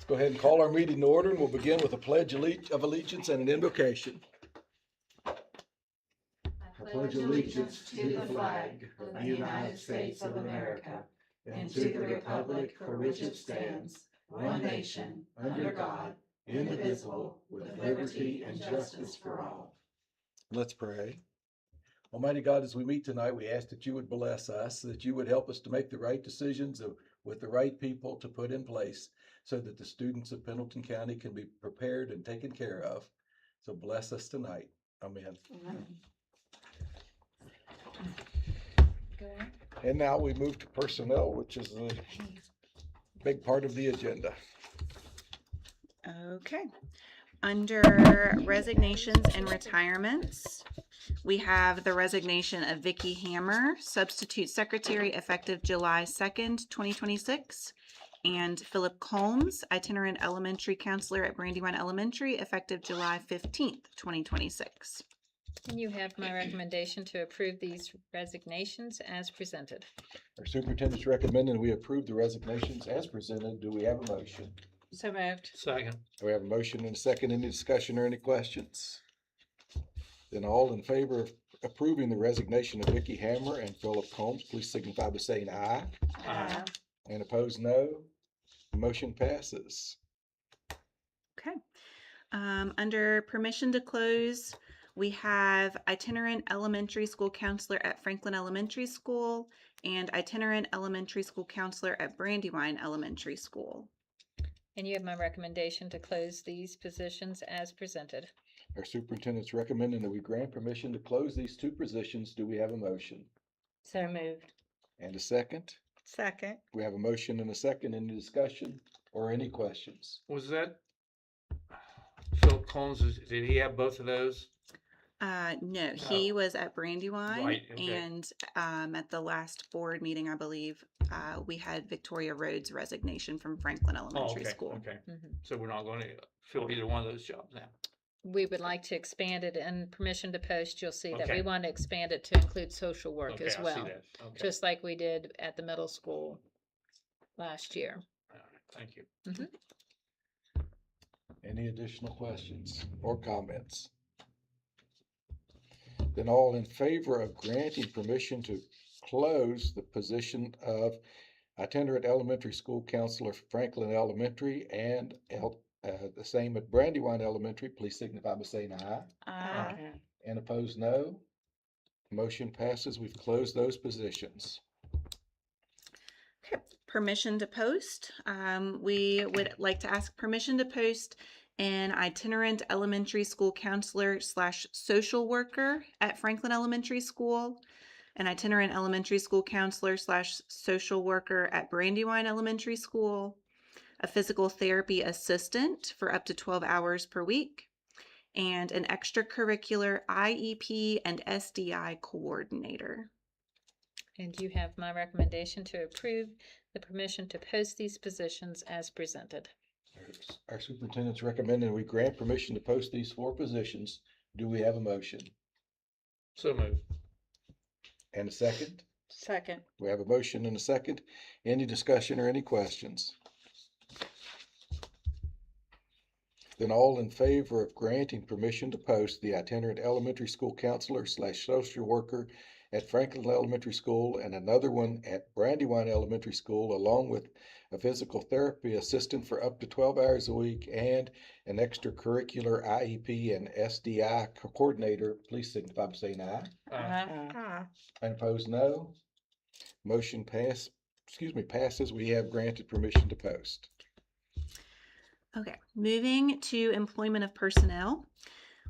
Go ahead and call our meeting to order, and we'll begin with a pledge of allegiance and an invocation. I pledge allegiance to the flag of the United States of America and to the republic for which it stands, one nation, under God, indivisible, with liberty and justice for all. Let's pray. Almighty God, as we meet tonight, we ask that you would bless us, that you would help us to make the right decisions with the right people to put in place so that the students of Pendleton County can be prepared and taken care of. So bless us tonight. Amen. Amen. And now we move to personnel, which is a big part of the agenda. Okay. Under resignations and retirements, we have the resignation of Vicki Hammer, substitute secretary, effective July 2nd, 2026, and Philip Combs, itinerant elementary counselor at Brandywine Elementary, effective July 15th, 2026. And you have my recommendation to approve these resignations as presented. Our superintendent's recommending we approve the resignations as presented. Do we have a motion? So moved. Second. We have a motion and a second. Any discussion or any questions? Then all in favor of approving the resignation of Vicki Hammer and Philip Combs, please signify by saying aye. Aye. And opposed, no. Motion passes. Okay. Under permission to close, we have itinerant elementary school counselor at Franklin Elementary School and itinerant elementary school counselor at Brandywine Elementary School. And you have my recommendation to close these positions as presented. Our superintendent's recommending that we grant permission to close these two positions. Do we have a motion? So moved. And a second? Second. We have a motion and a second. Any discussion or any questions? Was that Philip Combs? Did he have both of those? No, he was at Brandywine, Right, okay. and at the last board meeting, I believe, we had Victoria Rhodes' resignation from Franklin Elementary School. Okay. Mhm. So we're not going to fill either one of those jobs now. We would like to expand it, and permission to post, you'll see that we Okay. want to expand it to include social work Okay, as I well. see that. Okay. Just like we did at the middle school last year. All right, thank you. Any additional questions or comments? Then all in favor of granting permission to close the position of itinerant elementary school counselor for Franklin Elementary and the same at Brandywine Elementary, please signify by saying aye. And opposed, no. Motion passes. We've closed those positions. Okay, permission to post. We would like to ask permission to post an itinerant elementary school counselor / social worker at Franklin Elementary School, an itinerant elementary school counselor / social worker at Brandywine Elementary School, a physical therapy assistant for up to 12 hours per week, and an extracurricular IEP and SDI coordinator. And you have my recommendation to approve the permission to post these positions as presented. Our superintendent's recommending we grant permission to post these 4 positions. Do we have a motion? So moved. And a second? Second. We have a motion and a second. Any discussion or any questions? Then all in favor of granting permission to post the itinerant elementary school counselor / social worker at Franklin Elementary School and another one at Brandywine Elementary School, along with a physical therapy assistant for up to 12 hours a week and an extracurricular IEP and SDI coordinator, please signify by saying aye. And opposed, no. Motion passes. We have granted permission to post. Okay, moving to employment of personnel.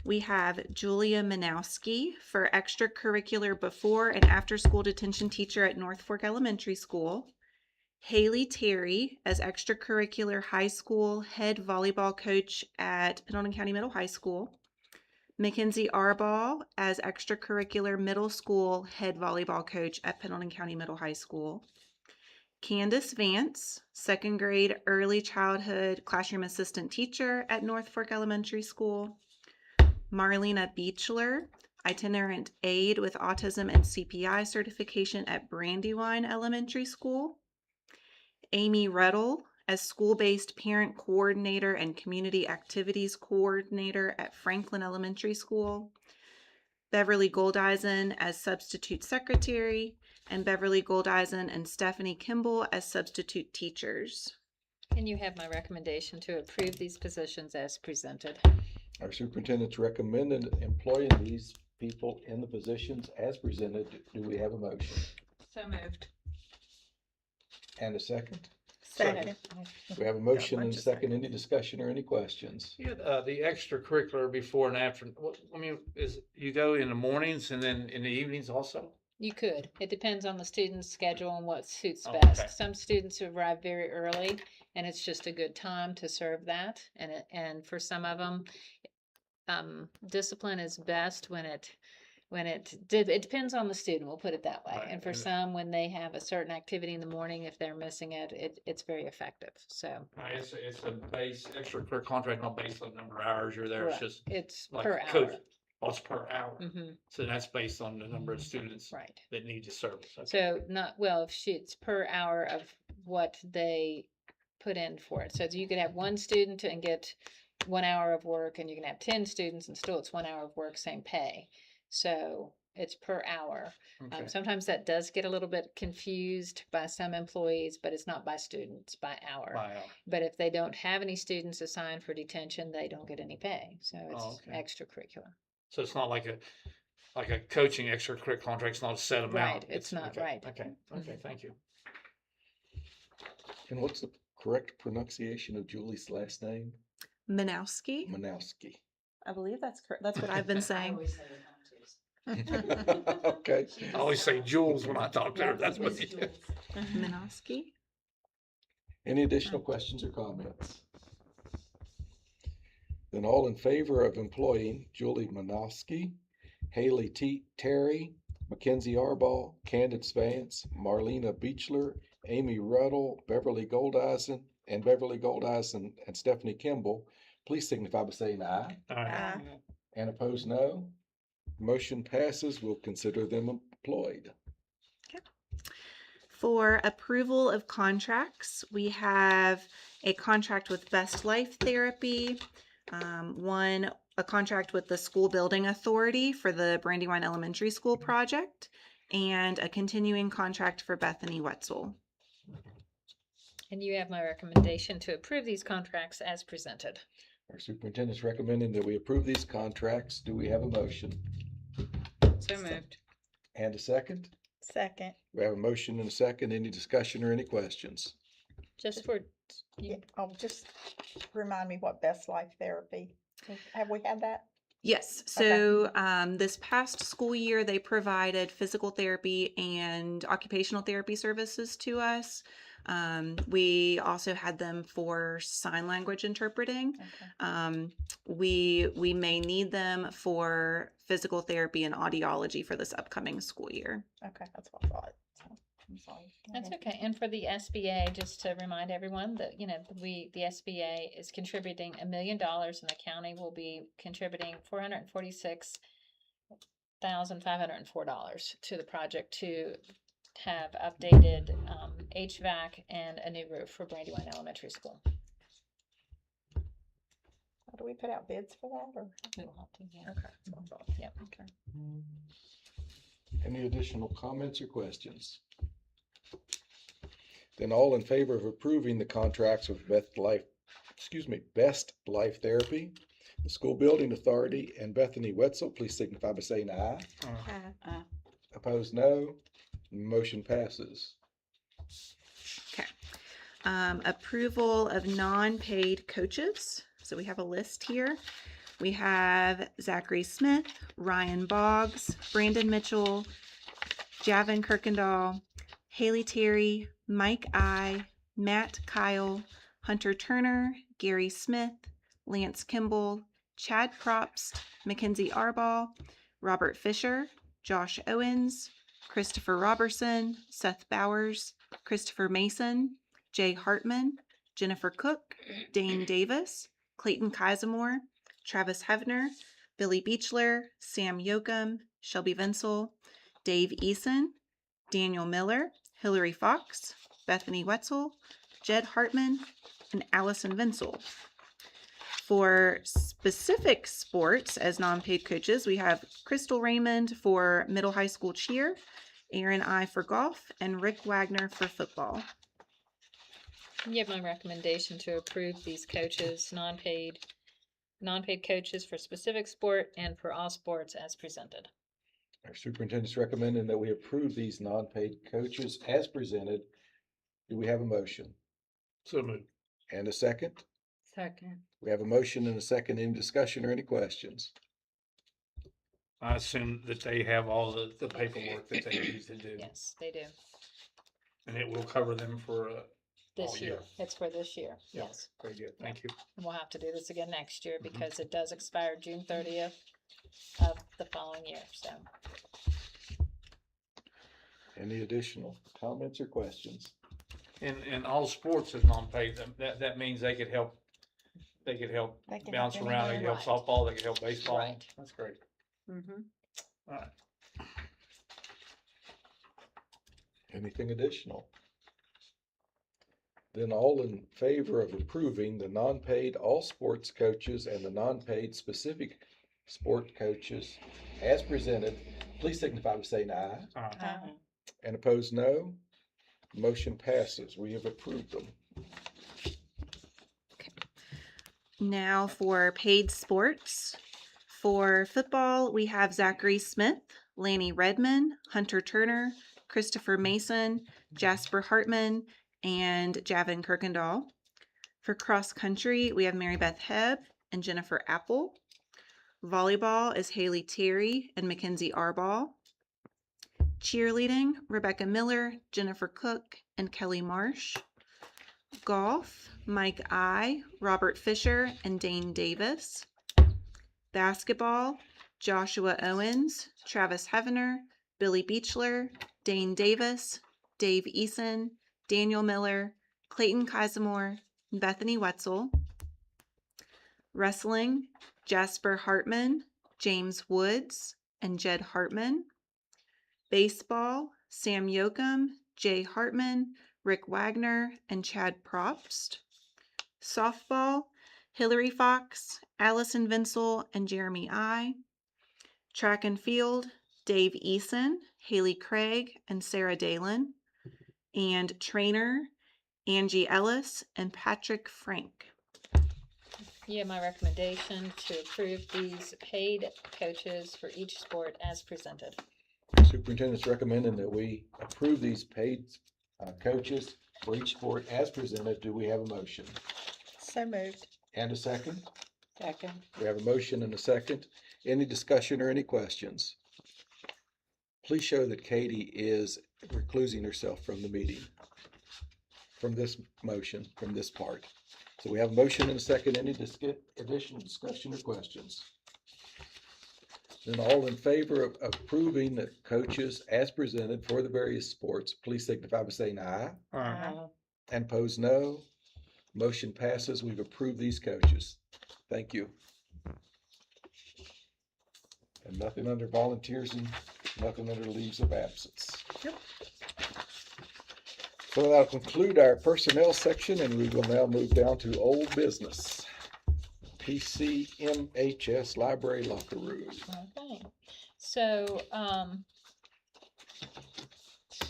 We have Julia Manowski for extracurricular before and after school detention teacher at North Fork Elementary School. Haley Terry as extracurricular high school head volleyball coach at Pendleton County Middle High School. Mackenzie Arbaugh as extracurricular middle school head volleyball coach at Pendleton County Middle High School. Candace Vance, second grade early childhood classroom assistant teacher at North Fork Elementary School. Marlena Beechler, itinerant aide with autism and CPI certification at Brandywine Elementary School. Amy Ruddle, as school-based parent coordinator and community activities coordinator at Franklin Elementary School. Beverly Goldeisen as substitute secretary, and Beverly Goldeisen and Stephanie Kimball as substitute teachers. And you have my recommendation to approve these positions as presented. Our superintendent's recommended employing these people in the positions as presented. Do we have a motion? So moved. And a second? Second. We have a motion and a second. Any discussion or any questions? Yeah, the extracurricular before and after, I mean, is, you go in the mornings and then in the evenings also? You could. It depends on the student's schedule and what suits Oh, best. okay. Some students arrive very early, and it's just a good time to serve that. And for some of them, discipline is best when it depends on the student. We'll put it that way. Right. And for some, when they have a certain activity in the morning, if they're missing it's very effective. So It's a base extracurricular contract, not based on the number of hours you're there. It's correct. just It's like per a hour. coach. Oh, it's per hour. Hmm. So that's based on the number of students Right. that need the service. Okay. So it's per hour of what they put in for it. So you could have one student and get 1 hour of work, and you can have 10 students and still it's 1 hour of work, same pay. So it's per hour. Okay. Sometimes that does get a little bit confused by some employees, but it's not by students, by hour. By hour. But if they don't have any students assigned for detention, they don't get any pay. So it's Oh, okay. extracurricular. So it's not like a coaching extracurricular contract. It's not a set amount. Right, it's not, okay. right. Okay. Okay. Mhm. Thank you. And what's the correct pronunciation of Julie's last name? Minowski. Manowski. I believe that's correct. That's what I've been saying. Okay. I always say Jules when I talk to her. That's what you do. Minowski. Any additional questions or comments? Then all in favor of employing Julie Manowski, Haley Terry, Mackenzie Arbaugh, Candace Vance, Marlena Beechler, Amy Ruddle, Beverly Goldeisen, and Stephanie Kimball, please signify by saying aye. All right. And opposed, no. Motion passes. We'll consider them employed. For approval of contracts, we have a contract with Best Life Therapy, a contract with the School Building Authority for the Brandywine Elementary School project, and a continuing contract for Bethany Wetzel. And you have my recommendation to approve these contracts as presented. Our superintendent's recommending that we approve these contracts. Do we have a motion? So moved. And a second? Second. We have a motion and a second. Any discussion or any questions? Just for Yeah, just remind me what Best Life Therapy, have we had that? Yes, so this past school year, they provided physical therapy and occupational therapy services to us. We also had them for sign language interpreting. Okay. We may need them for physical therapy and audiology for this upcoming school year. Okay, that's what I thought. So, I'm sorry. That's okay. And for the SBA, just to remind everyone that, the SBA is contributing $1 million and the county will be contributing $446,504 to the project to have updated HVAC and a new roof for Brandywine Elementary School. Do we put out bids for that or? We will have to, yeah. Okay. That's what I thought. Yep. Okay. Any additional comments or questions? Then all in favor of approving the contracts with Best Life Therapy, the School Building Authority, and Bethany Wetzel, please signify by saying aye. Opposed, no. Motion passes. Okay. Approval of non-paid coaches. So we have a list here. We have Zachary Smith, Ryan Boggs, Brandon Mitchell, Javin Kirkendall, Haley Terry, Mike I, Matt Kyle, Hunter Turner, Gary Smith, Lance Kimball, Chad Propst, Mackenzie Arbaugh, Robert Fisher, Josh Owens, Christopher Robertson, Seth Bowers, Christopher Mason, Jay Hartman, Jennifer Cook, Dane Davis, Clayton Kaisamore, Travis Hevner, Billy Beechler, Sam Yoakum, Shelby Vinsel, Dave Eason, Daniel Miller, Hillary Fox, Bethany Wetzel, Jed Hartman, and Allison Vinsel. For specific sports as non-paid coaches, we have Crystal Raymond for middle high school cheer, Aaron I for golf, and Rick Wagner for football. You have my recommendation to approve these coaches, non-paid coaches for specific sport and for all sports as presented. Our superintendent's recommending that we approve these non-paid coaches as presented. Do we have a motion? So moved. And a second? Second. We have a motion and a second. Any discussion or any questions? I assume that they have all the paperwork that they need to do, Yes, they do. and it will cover them for, This all year. year. It's for this year. Yeah. Yes. very good, thank you. And we'll have to do this again next year Mhm. because it does expire June 30th of the following year, so. Any additional comments or questions? And all sports is non-paid, that means they could help They can bounce help around, they could help Right. softball, they could help baseball. Right. That's great. Mm-hmm. All right. Anything additional? Then all in favor of approving the non-paid all sports coaches and the non-paid specific sport coaches as presented, please signify by saying aye. All right. And opposed, no. Motion passes. We have approved them. Now for paid sports. For football, we have Zachary Smith, Lanny Redmond, Hunter Turner, Christopher Mason, Jasper Hartman, and Javin Kirkendall. For cross country, we have Mary Beth Hebb and Jennifer Apple. Volleyball is Haley Terry and Mackenzie Arball. Cheerleading, Rebecca Miller, Jennifer Cook, and Kelly Marsh. Golf, Mike I, Robert Fisher, and Dane Davis. Basketball, Joshua Owens, Travis Hevener, Billy Beechler, Dane Davis, Dave Eason, Daniel Miller, Clayton Kaisamore, and Bethany Wetzel. Wrestling, Jasper Hartman, James Woods, and Jed Hartman. Baseball, Sam Yoakum, Jay Hartman, Rick Wagner, and Chad Probst. Softball, Hillary Fox, Allison Vinsel, and Jeremy I. Track and field, Dave Eason, Haley Craig, and Sarah Dalen. And trainer, Angie Ellis and Patrick Frank. Yeah, my recommendation to approve these paid coaches for each sport as presented. Superintendent's recommending that we approve these paid coaches for each sport as presented. Do we have a motion? So moved. And a second? Second. We have a motion and a second. Any discussion or any questions? Please show that Katie is reclusing herself from the meeting, from this motion, from this part. So we have a motion and a second. Any additional discussion or questions? Then all in favor of approving the coaches as presented for the various sports, please signify by saying aye. All right. And opposed, no. Motion passes. We've approved these coaches. Thank you. And nothing under volunteers and nothing under leaves of absence. Yep. So that'll conclude our personnel section, and we will now move down to old business. PCMHS Library Locker Room. Okay, so,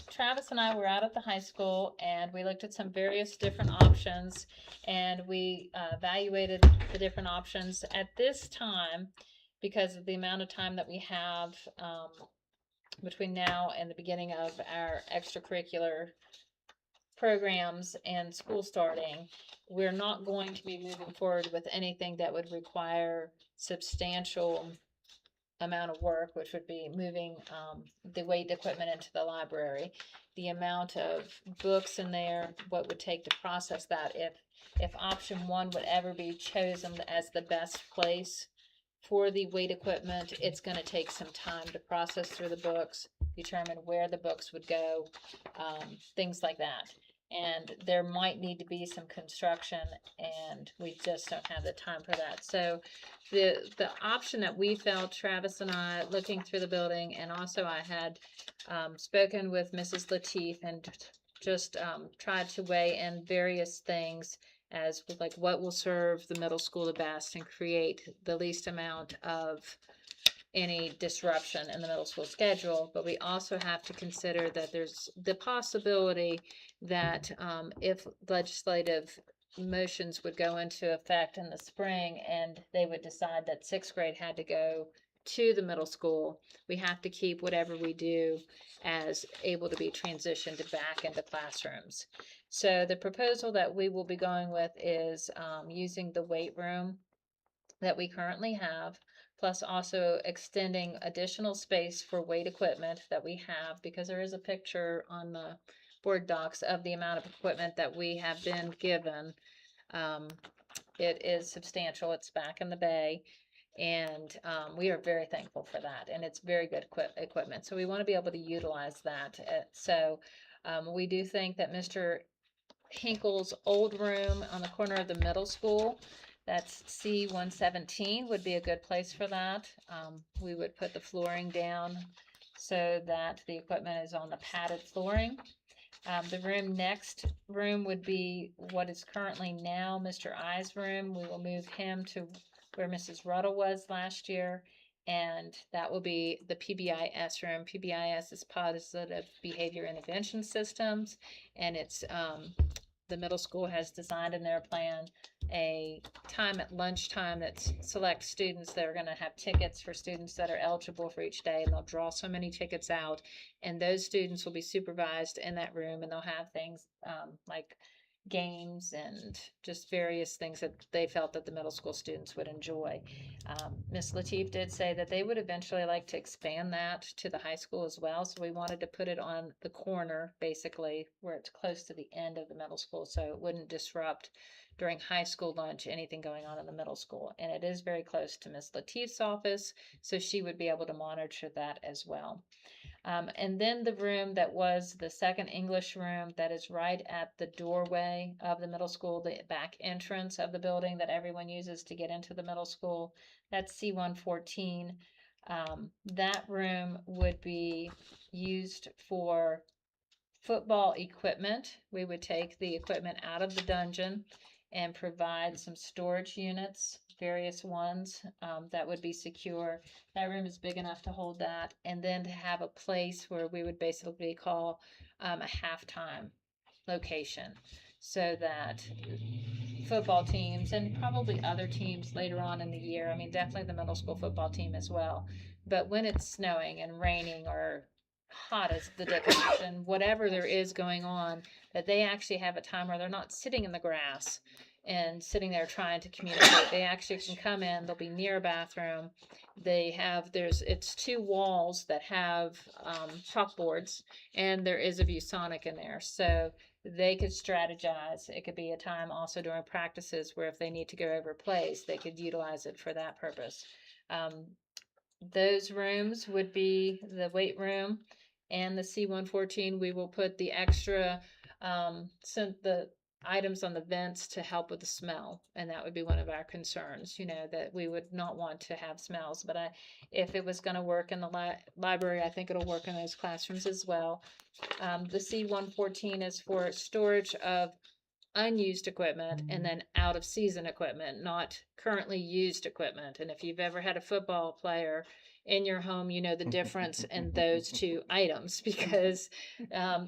Travis and I were out at the high school and we looked at some various different options and we evaluated the different options. At this time, because of the amount of time that we have between now and the beginning of our extracurricular programs and school starting, we're not going to be moving forward with anything that would require substantial amount of work, which would be moving the weight equipment into the library. The amount of books in there, what would take to process that, if option one would ever be chosen as the best place for the weight equipment, it's going to take some time to process through the books, determine where the books would go, things like that. And there might need to be some construction, and we just don't have the time for that. So the option that we felt, Travis and I, looking through the building, and also I had spoken with Mrs. Lateef and just tried to weigh in various things as with, like, what will serve the middle school the best and create the least amount of any disruption in the middle school schedule. But we also have to consider that there's the possibility that if legislative motions would go into effect in the spring and they would decide that sixth grade had to go to the middle school, we have to keep whatever we do as able to be transitioned back into classrooms. So the proposal that we will be going with is using the weight room that we currently have, plus also extending additional space for weight equipment that we have, because there is a picture on the board docs of the amount of equipment that we have been given. It is substantial. It's back in the bay. And we are very thankful for that. And it's very good equipment. So we want to be able to utilize that. So we do think that Mr. Hinkle's old room on the corner of the middle school, that's C117, would be a good place for that. We would put the flooring down so that the equipment is on the padded flooring. The next room would be what is currently now Mr. I's room. We will move him to where Mrs. Ruddle was last year, and that will be the PBIS room. PBIS is Positive Behavior Intervention Systems, and it's the middle school has designed in their plan a time at lunchtime that select students that are going to have tickets for students that are eligible for each day, and they'll draw so many tickets out, and those students will be supervised in that room, and they'll have things like games and just various things that they felt that the middle school students would enjoy. Ms. Latif did say that they would eventually like to expand that to the high school as well, so we wanted to put it on the corner, basically, where it's close to the end of the middle school, so it wouldn't disrupt during high school lunch anything going on in the middle school. And it is very close to Ms. Latif's office, so she would be able to monitor that as well. And then the room that was the second English room that is right at the doorway of the middle school, the back entrance of the building that everyone uses to get into the middle school, that's C114. That room would be used for football equipment. We would take the equipment out of the dungeon and provide some storage units, various ones that would be secure. That room is big enough to hold that, and then to have a place where we would basically call a halftime location, so that football teams and probably other teams later on in the year, I mean, definitely the middle school football team as well, but when it's snowing and raining or hot as the dickens and whatever there is going on, that they actually have a time where they're not sitting in the grass and sitting there trying to communicate. They actually can come in, they'll be near a bathroom. It's two walls that have chalkboards, and there is a ViewSonic in there. So they could strategize. It could be a time also during practices where if they need to go over plays, they could utilize it for that purpose. Those rooms would be the weight room and the C114. We will put the extra, the items on the vents to help with the smell, and that would be one of our concerns, that we would not want to have smells. But if it was going to work in the library, I think it'll work in those classrooms as well. The C114 is for storage of unused equipment and then out of season equipment, not currently used equipment. And if you've ever had a football player in your home, you know the difference in those two items, because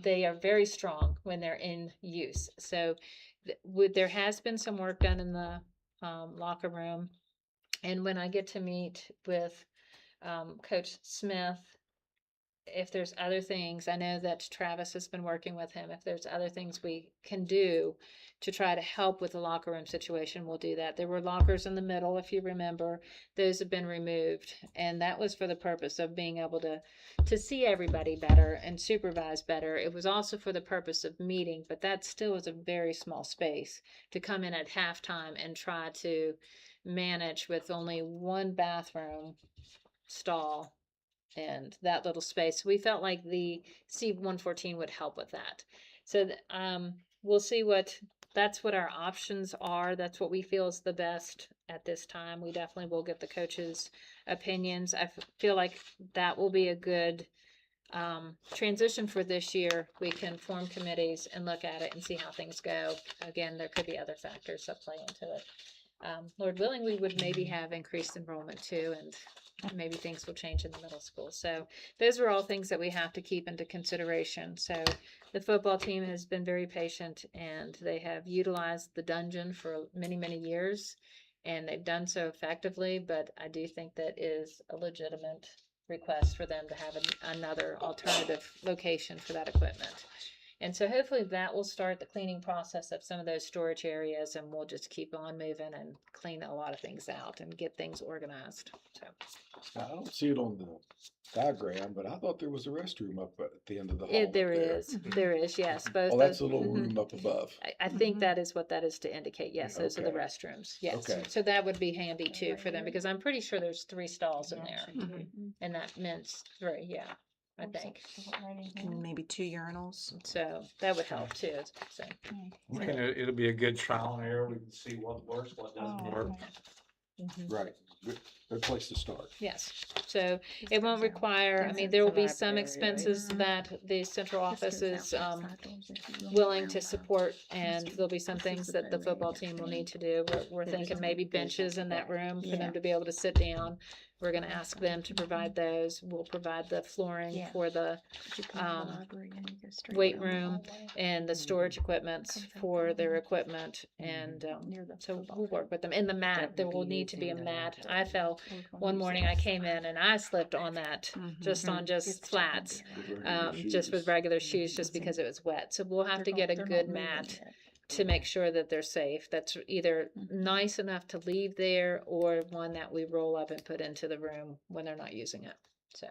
they are very strong when they're in use. So there has been some work done in the locker room. And when I get to meet with Coach Smith, if there's other things, I know that Travis has been working with him. If there's other things we can do to try to help with the locker room situation, we'll do that. There were lockers in the middle, if you remember. Those have been removed, and that was for the purpose of being able to see everybody better and supervise better. It was also for the purpose of meeting, but that still is a very small space to come in at halftime and try to manage with only one bathroom stall and that little space. We felt like the C114 would help with that. So we'll see that's what our options are. That's what we feel is the best at this time. We definitely will get the coaches' opinions. I feel like that will be a good transition for this year, we can form committees and look at it and see how things go. Again, there could be other factors that play into it. Lord willing, we would maybe have increased enrollment too, and maybe things will change in the middle school. So those are all things that we have to keep into consideration. So the football team has been very patient, and they have utilized the dungeon for many, many years, and they've done so effectively. But I do think that is a legitimate request for them to have another alternative location for that equipment. And so hopefully that will start the cleaning process of some of those storage areas, and we'll just keep on moving and clean a lot of things out and get things organized. So Now, I don't see it on the diagram, but I thought there was a restroom up at the end of the hall. there is, yes, both. Oh, that's a those- little mhm. room up above. I think that is what that is to indicate. Yes, those are the Okay. restrooms. Yes. Okay. So that would be handy too for them, because I'm pretty sure there's 3 stalls in there, Mhm. and that means 3, yeah, I think. And maybe 2 urinals. So that would help too. So And it'll be a good trial and error. We can see what works, what doesn't Oh, work. mhm. Right. Good place to start. Yes, so it won't require, I mean, there will be some expenses that the central office is willing to support, and there'll be some things that the football team will need to do. We're thinking maybe benches in that room for them to be able to sit down. We're gonna ask them to provide those. We'll provide the flooring for the weight room and the storage equipments for their equipment, and so we'll work with them. And the mat, there will need to be a mat. I fell one morning, I came in and I slipped on that, just on just flats, just with regular shoes, just because it was wet. So we'll have to get a good mat to make sure that they're safe. That's either nice enough to leave there, or one that we roll up and put into the room when they're not using it. So.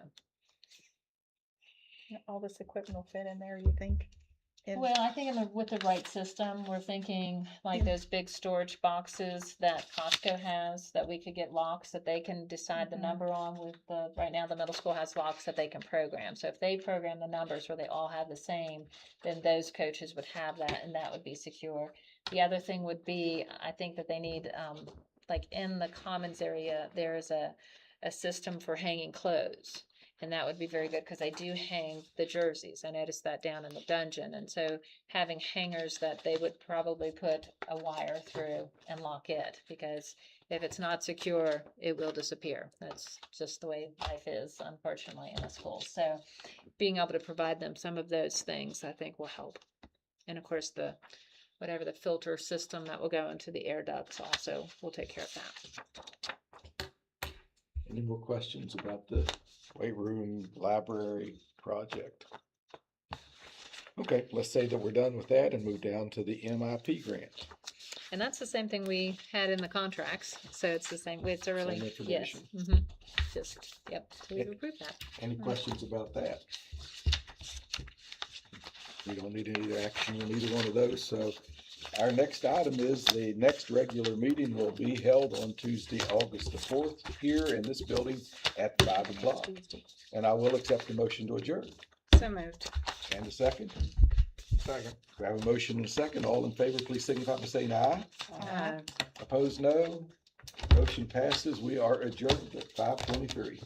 All this equipment will fit in there, you think? Well, I think with the right system, we're thinking like those big storage boxes that Costco has, that we could get locks that they can decide the number on. Right now the middle school has locks that they can program. So if they program the numbers where they all have the same, then those coaches would have that, and that would be secure. The other thing would be, I think that they need, like in the commons area, there is a system for hanging clothes. And that would be very good, because they do hang the jerseys. I noticed that down in the dungeon. And so having hangers that they would probably put a wire through and lock it, because if it's not secure, it will disappear. That's just the way life is, unfortunately, in the schools. So being able to provide them some of those things, I think will help. And of course, whatever the filter system that will go into the air ducts also will take care of that. Any more questions about the weight room library project? Okay, let's say that we're done with that and move down to the MIP grant. And that's the same thing we had in the contracts, so it's the same, it's early, Same yes. information. Just, yep, so we've approved that. Any questions about that? We don't need any action on either one of those, so our next item is the next regular meeting will be held on Tuesday, August the 4th, here in this building at 5 o'clock. And I will accept the motion to adjourn. So moved. And a second. Second. We have a motion and a second. All in favor, please signify by saying aye. Opposed, no. Motion passes. We are adjourned at 5:23.